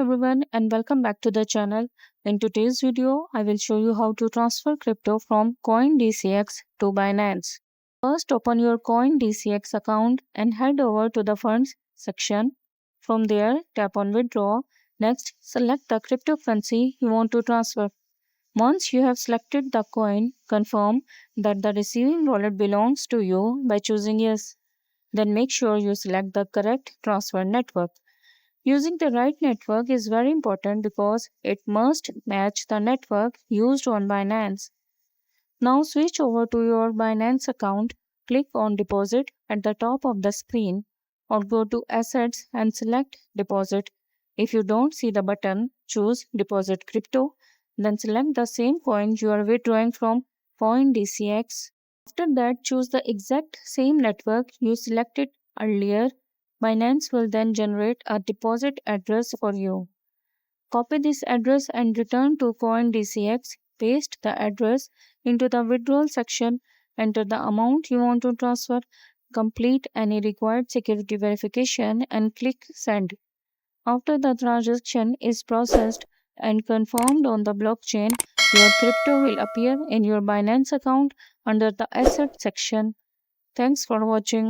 everyone and welcome back to the channel. In today's video, I will show you how to transfer crypto from CoinDCX to Binance. First, open your CoinDCX account and head over to the Funds section. From there, tap on Withdraw. Next, select the cryptocurrency you want to transfer. Once you have selected the coin, confirm that the receiving wallet belongs to you by choosing Yes. Then make sure you select the correct transfer network. Using the right network is very important because it must match the network used on Binance. Now switch over to your Binance account, click on Deposit at the top of the screen or go to Assets and select Deposit. If you don't see the button, choose Deposit Crypto, then select the same coin you are withdrawing from CoinDCX. After that, choose the exact same network you selected earlier. Binance will then generate a deposit address for you. Copy this address and return to CoinDCX. Paste the address into the withdrawal section. Enter the amount you want to transfer. Complete any required security verification and click Send. After the transaction is processed and confirmed on the blockchain, your crypto will appear in your Binance account under the Asset section. Thanks for watching.